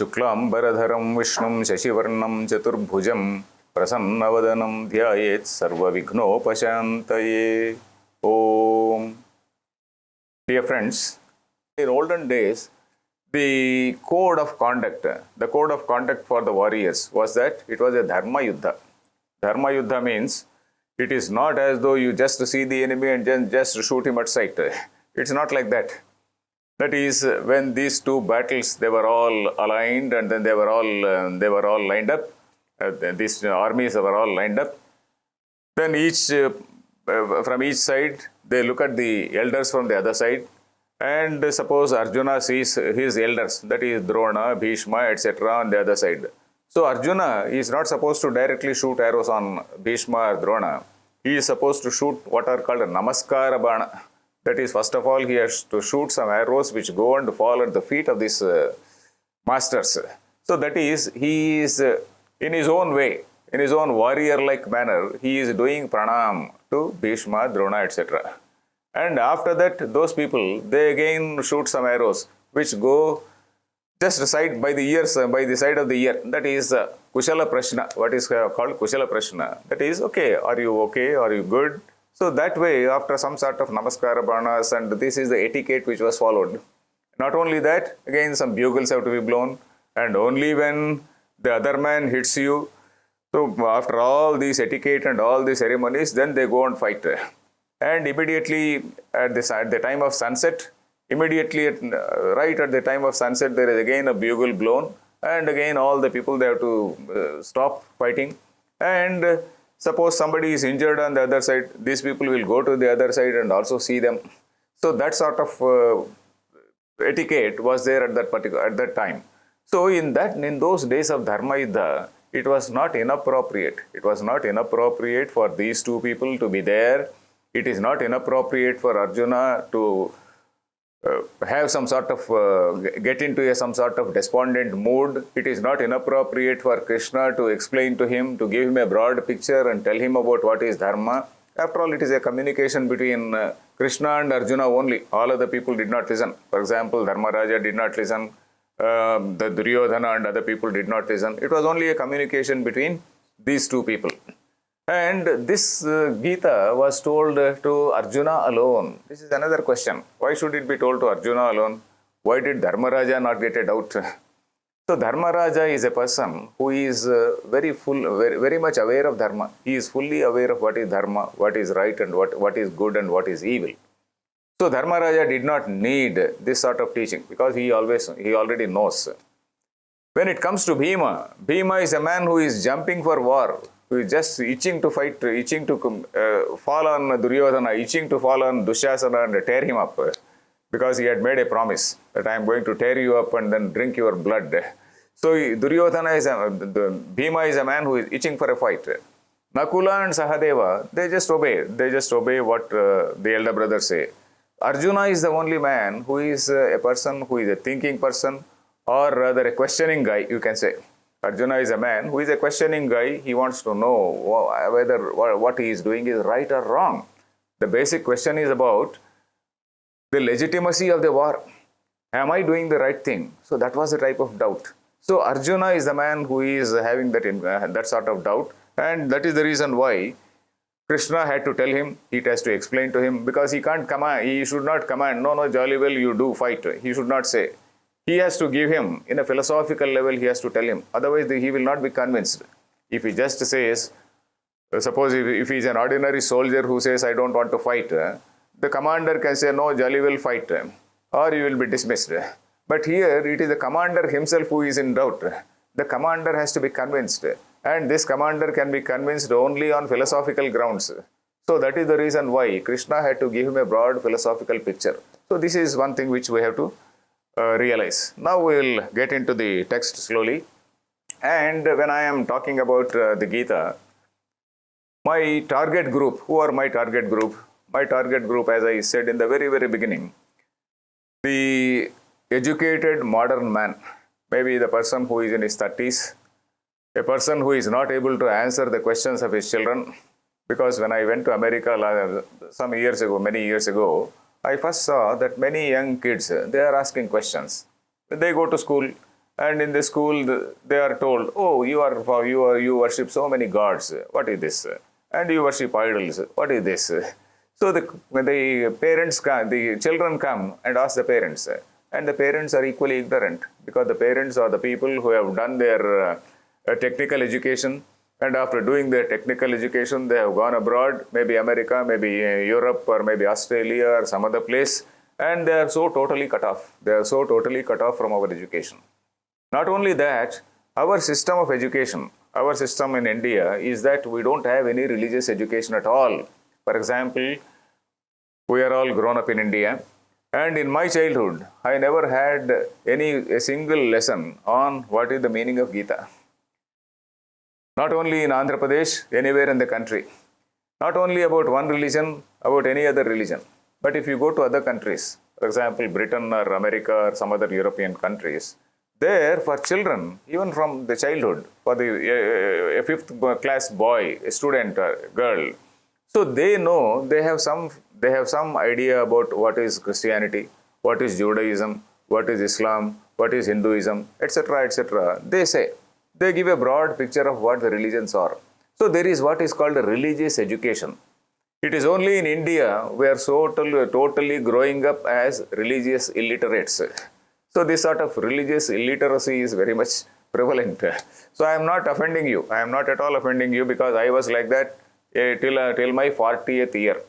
శుక్లాంబరధరం విష్ణుం శశివర్ణం చతుర్భుజం ప్రసన్నవదనం ధ్యాయేత్ సర్వవిఘ్నోపశాంతయే. ఓం. Dear friends, in olden days, the code of conduct for the warriors was that it was a dharma yuddha. Dharma yuddha means it is not as though you just see the enemy and just shoot him at sight. It's not like that. That is, when these two battles, they were all aligned and then they were all lined up. These armies were all lined up. Then from each side, they look at the elders from the other side. And suppose Arjuna sees his elders, that is Drona, Bhishma, etc. on the other side. So Arjuna is not supposed to directly shoot arrows on Bhishma or Drona. He is supposed to shoot what are called Namaskara Bana. That is, first of all, he has to shoot some arrows which go and fall at the feet of these masters. So that is, he is in his own way, in his own warrior-like manner, he is doing pranam to Bhishma, Drona, etc. And after that, those people, they again shoot some arrows which go just by the side of the ear. That is Kushala Prashna, what is called Kushala Prashna. That is, okay, are you okay, are you good? So that way, after some sort of Namaskara Banas, and this is the etiquette which was followed. Not only that, again some bugles have to be blown, and only when the other man hits you, so after all these etiquette and all these ceremonies, then they go and fight. And immediately at the time of sunset, right at the time of sunset, there is again a bugle blown, and again all the people, they have to stop fighting. And suppose somebody is injured on the other side, these people will go to the other side and also see them. So that sort of etiquette was there at that time. So in those days of Dharma Yuddha, it was not inappropriate. It was not inappropriate for these two people to be there. It is not inappropriate for Arjuna to have some sort of get into some sort of despondent mood. It is not inappropriate for Krishna to explain to him, to give him a broad picture and tell him about what is dharma. After all, it is a communication between Krishna and Arjuna only. All other people did not listen. For example, Dharmaraja did not listen. The Duryodhana and other people did not listen. It was only a communication between these two people. And this Gita was told to Arjuna alone. This is another question. Why should it be told to Arjuna alone? Why did Dharmaraja not get a doubt? So Dharmaraja is a person who is very much aware of Dharma. He is fully aware of what is Dharma, what is right and what is good and what is evil. So Dharmaraja did not need this sort of teaching because he already knows. When it comes to Bhima is a man who is jumping for war, who is just itching to fight, itching to fall on Duryodhana, itching to fall on Dushasana and tear him up, because he had made a promise that I am going to tear you up and then drink your blood. So Bhima is a man who is itching for a fight. Nakula and Sahadeva, they just obey what the elder brothers say. Arjuna is the only man who is a person who is a thinking person, or rather a questioning guy, you can say. Arjuna is a man who is a questioning guy. He wants to know whether what he is doing is right or wrong. The basic question is about the legitimacy of the war. Am I doing the right thing? So that was the type of doubt. So Arjuna is the man who is having that sort of doubt, and that is the reason why Krishna had to tell him, he has to explain to him, because he can't command, he should not command, no, jolly well you do fight. He should not say. He has to give him, in a philosophical level, he has to tell him. Otherwise, he will not be convinced. If he just says, suppose if he is an ordinary soldier who says, I don't want to fight, the commander can say, no, jolly well fight, or you will be dismissed. But here, it is the commander himself who is in doubt. The commander has to be convinced. And this commander can be convinced only on philosophical grounds. So that is the reason why Krishna had to give him a broad philosophical picture. So this is one thing which we have to realize. Now we will get into the text slowly. And when I am talking about the Gita, my target group, who are my target group? My target group, as I said in the very, very beginning, the educated modern man, maybe the person who is in his 30s, a person who is not able to answer the questions of his children. Because when I went to America many years ago, I first saw that many young kids, they are asking questions. They go to school And in the school, they are told, "Oh, you worship so many gods. What is this? And you worship idols. What is this?" So when the parents come, the children come and ask the parents, and the parents are equally ignorant because the parents are the people who have done their technical education, and after doing their technical education, they have gone abroad, maybe America, maybe Europe, or maybe Australia or some other place, and they are so totally cut off. They are so totally cut off from our education. Not only that, our system of education, our system in India is that we don't have any religious education at all. For example, we are all grown up in India, and in my childhood, I never had a single lesson on what is the meaning of Gita. Not only in Andhra Pradesh, anywhere in the country. Not only about one religion, about any other religion. But if you go to other countries, for example, Britain or America or some other European countries, there for children, even from the childhood, for a fifth class boy, a student, girl, so they know, they have some idea about what is Christianity, what is Judaism, what is Islam, what is Hinduism, etc., etc. They give a broad picture of what the religions are. So there is what is called a religious education. It is only in India we are so totally growing up as religious illiterates. So this sort of religious illiteracy is very much prevalent. So I am not offending you. I am not at all offending you because I was like that till my 40th year.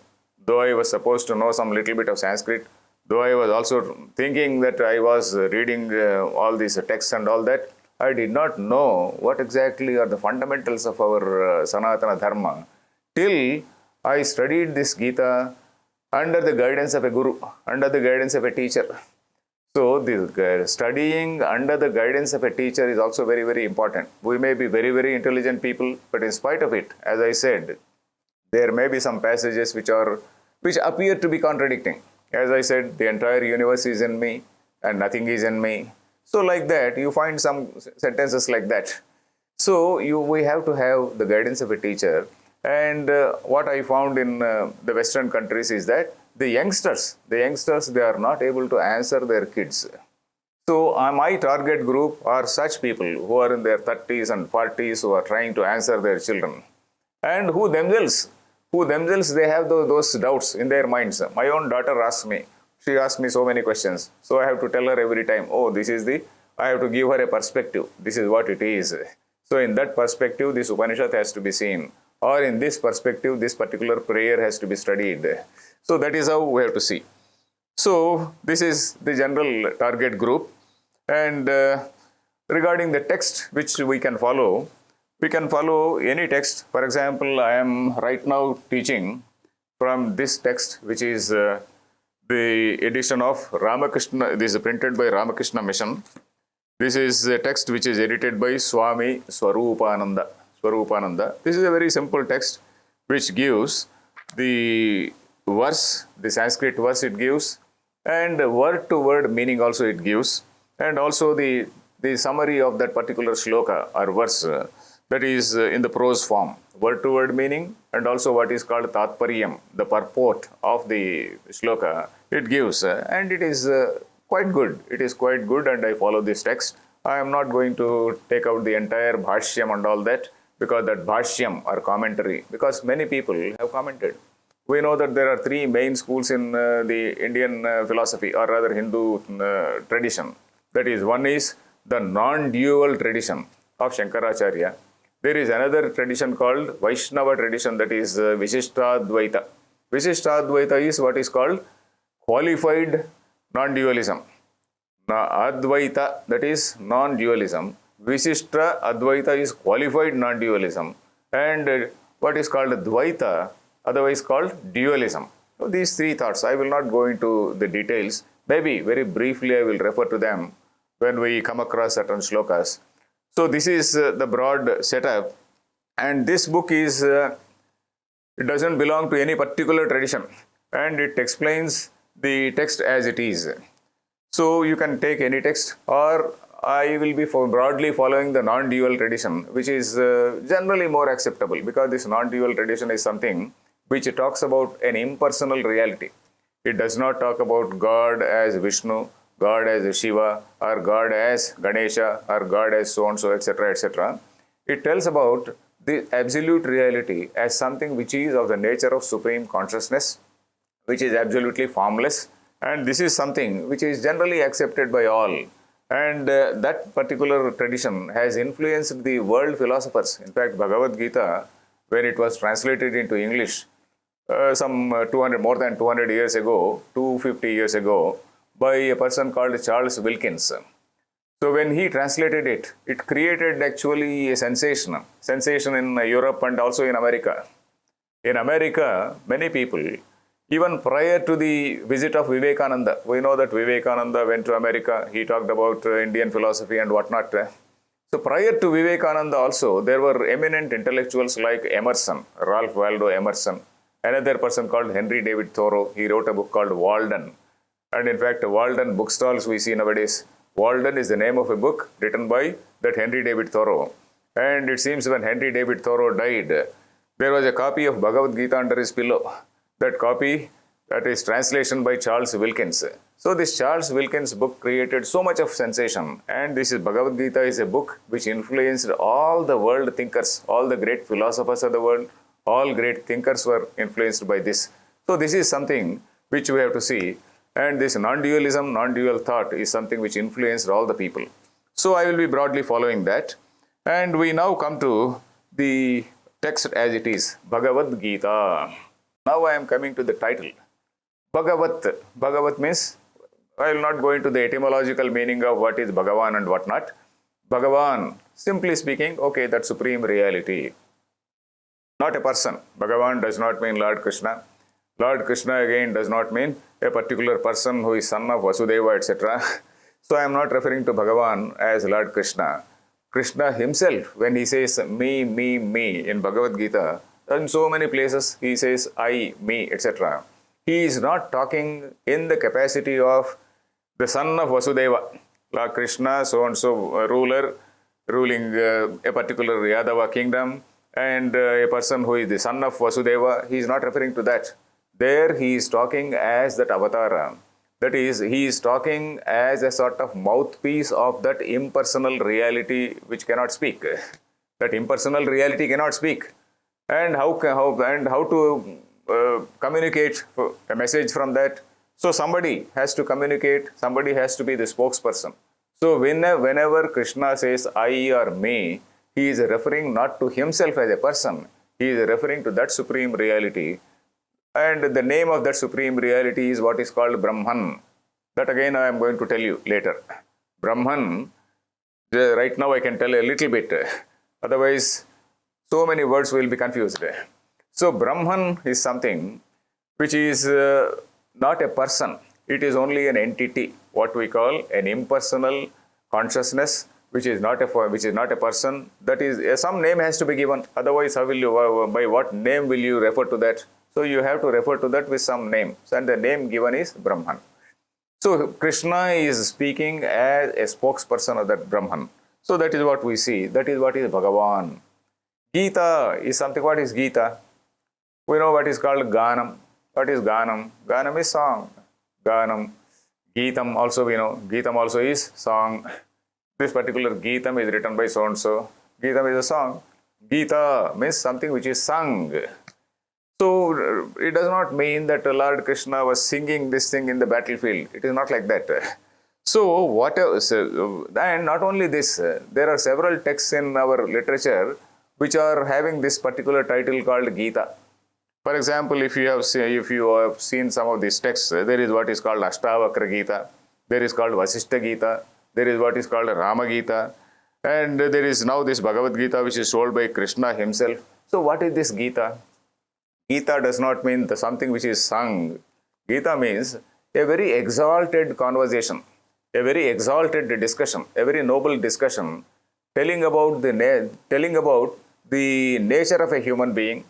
Though I was supposed to know some little bit of Sanskrit, though I was also thinking that I was reading all these texts and all that, I did not know what exactly are the fundamentals of our Sanatana Dharma till I studied this Gita under the guidance of a guru, under the guidance of a teacher. So this studying under the guidance of a teacher is also very, very important. We may be very, very intelligent people, but in spite of it, as I said, there may be some passages which appear to be contradicting. As I said, the entire universe is in me and nothing is in me. So like that, you find some sentences like that. So we have to have the guidance of a teacher. And what I found in the Western countries is that the youngsters, they are not able to answer their kids. So my target group are such people who are in their 30s and 40s who are trying to answer their children, and who themselves they have those doubts in their minds. My own daughter asks me, she asks me so many questions. So I have to tell her every time, oh, I have to give her a perspective. This is what it is. So in that perspective, this Upanishad has to be seen. Or in this perspective, this particular prayer has to be studied. So that is how we have to see. So this is the general target group. And regarding the text which we can follow any text. For example, I am right now teaching from this text, which is the edition of Ramakrishna. This is printed by Ramakrishna Mission. This is a text which is edited by Swami Swarupananda. This is a very simple text which gives the verse, the Sanskrit verse it gives, and word to word meaning also it gives, and also the summary of that particular shloka or verse that is in the prose form, word to word meaning, and also what is called Tatparyam, the purport of the shloka it gives, and it is quite good. It is quite good, and I follow this text. I am not going to take out the entire bhashyam and all that, because that bhashyam or commentary, because many people have commented. We know that there are three main schools in the Indian philosophy, or rather Hindu tradition. That is, one is the non-dual tradition of Shankaracharya. There is another tradition called Vaishnava tradition, that is Vishishtadvaita. Vishishtadvaita is what is called qualified non-dualism. Advaita, that is non-dualism. Visishta Advaita is qualified non-dualism, and what is called Dvaita, otherwise called dualism. So these three thoughts, I will not go into the details. Maybe very briefly I will refer to them when we come across certain shlokas. So this is the broad setup, and this book is, it doesn't belong to any particular tradition, and it explains the text as it is. So you can take any text, or I will be broadly following the non-dual tradition, which is generally more acceptable, because this non-dual tradition is something which talks about an impersonal reality. It does not talk about God as Vishnu, God as Shiva, or God as Ganesha, or God as so and so, etc., etc. It tells about the absolute reality as something which is of the nature of supreme consciousness, which is absolutely formless, and this is something which is generally accepted by all. And that particular tradition has influenced the world philosophers. In fact, Bhagavad Gita, when it was translated into English, more than 200 years ago, 250 years ago, by a person called Charles Wilkins. So when he translated it, it created actually a sensation in Europe and also in America. In America, many people, even prior to the visit of Vivekananda, we know that Vivekananda went to America, he talked about Indian philosophy and whatnot. So prior to Vivekananda also, there were eminent intellectuals like Emerson, Ralph Waldo Emerson, another person called Henry David Thoreau. He wrote a book called Walden. And in fact, Walden bookstalls we see nowadays. Walden is the name of a book written by that Henry David Thoreau. And it seems when Henry David Thoreau died, there was a copy of Bhagavad Gita under his pillow. That copy, that is translation by Charles Wilkins. So this Charles Wilkins book created so much of sensation. And this is Bhagavad Gita is a book which influenced all the world thinkers, all the great philosophers of the world, all great thinkers were influenced by this. So this is something which we have to see. And this non-dualism, non-dual thought is something which influenced all the people. So I will be broadly following that. And we now come to the text as it is, Bhagavad Gita. Now I am coming to the title. Bhagavat. Bhagavat means, I will not go into the etymological meaning of what is Bhagavan and what not. Bhagavan, simply speaking, okay, that supreme reality. Not a person. Bhagavan does not mean Lord Krishna. Lord Krishna again does not mean a particular person who is son of Vasudeva, etc. So I am not referring to Bhagavan as Lord Krishna. Krishna himself, when he says me, me in Bhagavad Gita, in so many places he says I, me, etc. He is not talking in the capacity of the son of Vasudeva. Lord Krishna, so and so ruler, ruling a particular Yadava kingdom, and a person who is the son of Vasudeva. He is not referring to that. There he is talking as that avatara. That is, he is talking as a sort of mouthpiece of that impersonal reality which cannot speak. That impersonal reality cannot speak. And how to communicate a message from that? So somebody has to communicate, somebody has to be the spokesperson. So whenever Krishna says I or me, he is referring not to himself as a person, he is referring to that supreme reality. And the name of that supreme reality is what is called Brahman. That again I am going to tell you later. Brahman, right now I can tell a little bit. Otherwise, so many words will be confused. So Brahman is something which is not a person. It is only an entity, what we call an impersonal consciousness, which is not a person. That is, some name has to be given. Otherwise, how will you, by what name will you refer to that? So you have to refer to that with some name. And the name given is Brahman. So Krishna is speaking as a spokesperson of that Brahman. So that is what we see. That is what is Bhagavan. Gita is something. What is Gita? We know what is called Ganam. What is Ganam? Ganam is song. Ganam. Geetam also we know. Geetam also is song. This particular Geetam is written by so and so. Geetam is a song. Gita means something which is sung. So it does not mean that Lord Krishna was singing this thing in the battlefield. It is not like that. So what else? And not only this, there are several texts in our literature which are having this particular title called Gita. For example, if you have seen some of these texts, there is what is called Ashtavakra Gita, there is called Vasishtha Gita, there is what is called Rama Gita, and there is now this Bhagavad Gita which is told by Krishna himself. So what is this Gita? Gita does not mean something which is sung. Gita means a very exalted conversation, a very exalted discussion, a very noble discussion, telling about the nature of a human being,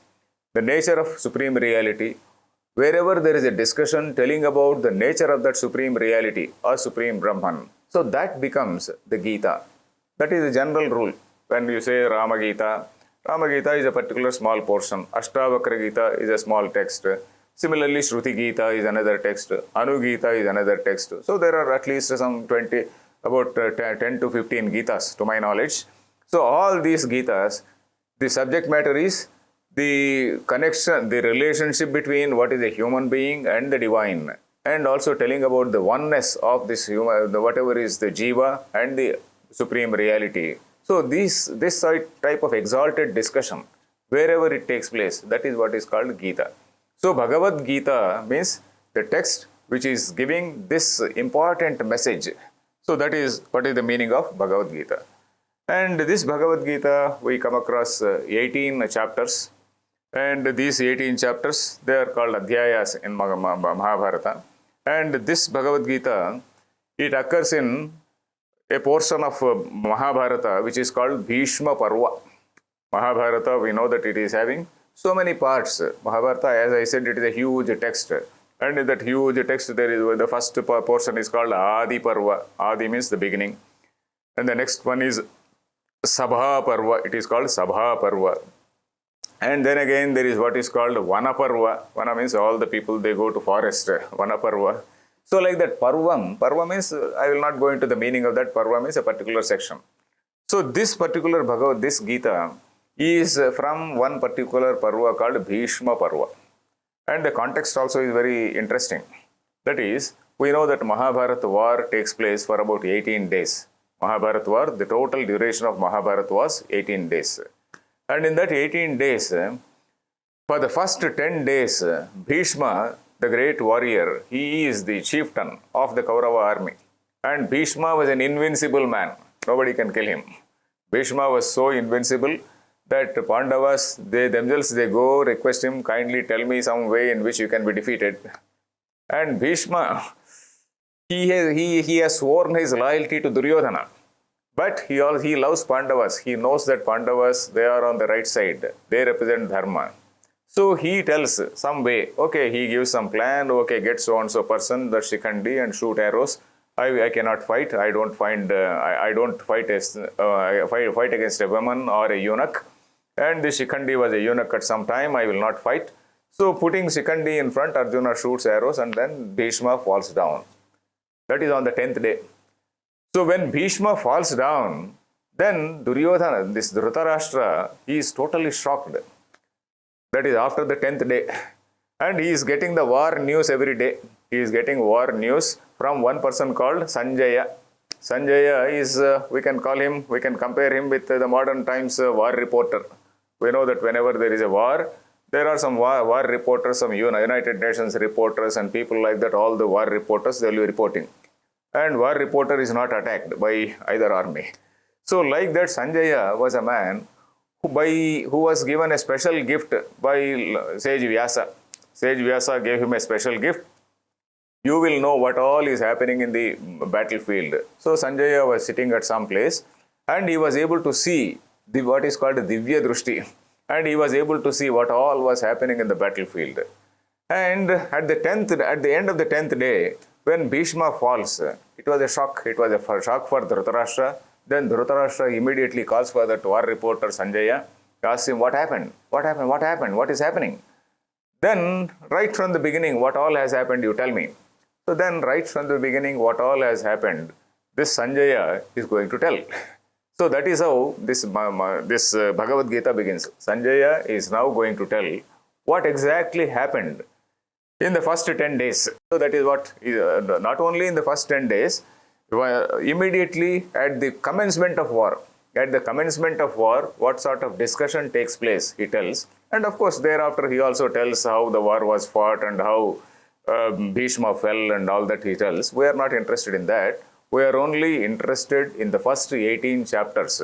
the nature of supreme reality. Wherever there is a discussion telling about the nature of that supreme reality or supreme Brahman, so that becomes the Gita. That is the general rule. When you say Rama Gita is a particular small portion. Ashtavakra Gita is a small text. Similarly, Shruti Gita is another text, Anu Gita is another text. So there are at least some 20, about 10 to 15 Gitas to my knowledge. So all these Gitas, the subject matter is the connection, the relationship between what is a human being and the divine, and also telling about the oneness of this human, whatever is the Jiva and the supreme reality. So this type of exalted discussion, wherever it takes place, that is what is called Gita. So Bhagavad Gita means the text which is giving this important message. So that is what is the meaning of Bhagavad Gita. And this Bhagavad Gita, we come across 18 chapters. And these 18 chapters, they are called Adhyayas in Mahabharata. And this Bhagavad Gita, it occurs in a portion of Mahabharata which is called Bhishma Parva. Mahabharata, we know that it is having so many parts. Mahabharata, as I said, it is a huge text. And in that huge text, there is the first portion is called Adi Parva. Adi means the beginning. And the next one is Sabha Parva. It is called Sabha Parva. And then again, there is what is called Vana Parva. Vana means all the people, they go to forest. Vana Parva. So like that, Parvam. Parva means, I will not go into the meaning of that. Parva means a particular section. So this particular Bhagavad, this Gita, is from one particular Parva called Bhishma Parva. And the context also is very interesting. That is, we know that Mahabharata war takes place for about 18 days. Mahabharata war, the total duration of Mahabharata was 18 days. And in that 18 days, for the first 10 days, Bhishma, the great warrior, he is the chieftain of the Kaurava army. And Bhishma was an invincible man. Nobody can kill him. Bhishma was so invincible that Pandavas, they themselves, they go request him, kindly tell me some way in which you can be defeated. And Bhishma, he has sworn his loyalty to Duryodhana. But he loves Pandavas. He knows that Pandavas, they are on the right side. They represent Dharma. So he tells some way, okay, he gives some plan, okay, get so and so person, the Shikhandi, and shoot arrows. I cannot fight. I don't fight against a woman or a eunuch. And the Shikhandi was a eunuch at some time. I will not fight. So putting Shikhandi in front, Arjuna shoots arrows and then Bhishma falls down. That is on the 10th day. So when Bhishma falls down, then Duryodhana, this Dhritarashtra, he is totally shocked. That is after the 10th day. And he is getting the war news every day. He is getting war news from one person called Sanjaya. Sanjaya is, we can compare him with the modern times war reporter. We know that whenever there is a war, there are some war reporters, some United Nations reporters and people like that, all the war reporters, they will be reporting. And war reporter is not attacked by either army. So like that, Sanjaya was a man who was given a special gift by Sage Vyasa. Sage Vyasa gave him a special gift. You will know what all is happening in the battlefield. So Sanjaya was sitting at some place and he was able to see what is called Divya Drushti. And he was able to see what all was happening in the battlefield. And at the end of the 10th day, when Bhishma falls, it was a shock. It was a shock for Dhritarashtra. Then Dhritarashtra immediately calls for the war reporter Sanjaya, asks him, what happened? What happened? What happened? What is happening? Then, right from the beginning, what all has happened, you tell me. So then, right from the beginning, what all has happened, this Sanjaya is going to tell. So that is how this Bhagavad Gita begins. Sanjaya is now going to tell what exactly happened in the first 10 days. So that is what, not only in the first 10 days, immediately at the commencement of war. At the commencement of war, what sort of discussion takes place, he tells. And of course, thereafter, he also tells how the war was fought and how Bhishma fell and all that he tells. We are not interested in that. We are only interested in the first 18 chapters,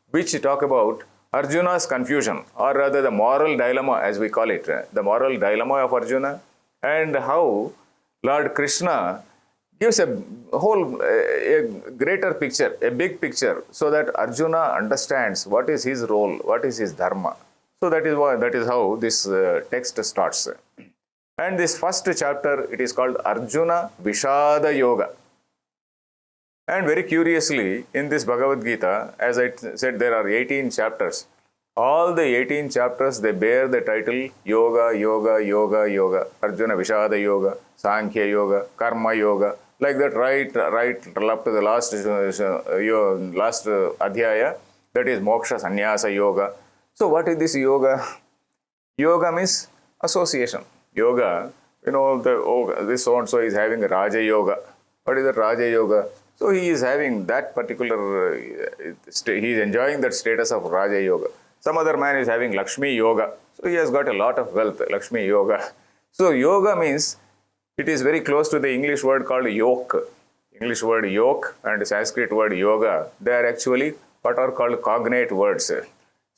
which talk about Arjuna's confusion, or rather the moral dilemma, as we call it, the moral dilemma of Arjuna, and how Lord Krishna gives a greater picture, a big picture, so that Arjuna understands what is his role, what is his dharma. So that is how this text starts. And this first chapter, it is called Arjuna Vishada Yoga. And very curiously, in this Bhagavad Gita, as I said, there are 18 chapters. All the 18 chapters, they bear the title Yoga, Yoga, Yoga, Yoga. Arjuna Vishada Yoga, Sankhya Yoga, Karma Yoga. Like that, right up to the last adhyaya, that is Moksha Sannyasa Yoga. So what is this yoga? Yoga means association. Yoga, this so-and-so is having a Raja Yoga. What is that Raja Yoga? So he is having that particular, he is enjoying that status of Raja Yoga. Some other man is having Lakshmi Yoga. So he has got a lot of wealth, Lakshmi Yoga. So yoga means, it is very close to the English word called yoke. English word yoke and Sanskrit word yoga, they are actually what are called cognate words.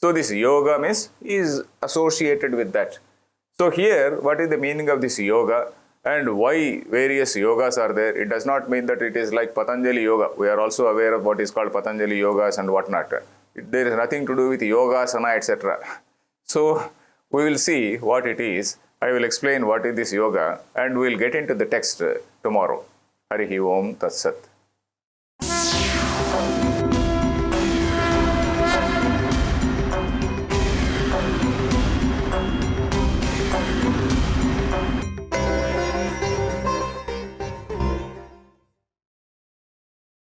So this yoga means is associated with that. So here, what is the meaning of this yoga and why various yogas are there? It does not mean that it is like Patanjali Yoga. We are also aware of what is called Patanjali Yogas and whatnot. There is nothing to do with yogasana, etc. So we will see what it is. I will explain what is this yoga and we will get into the text tomorrow. Harihi Om Tat Sat.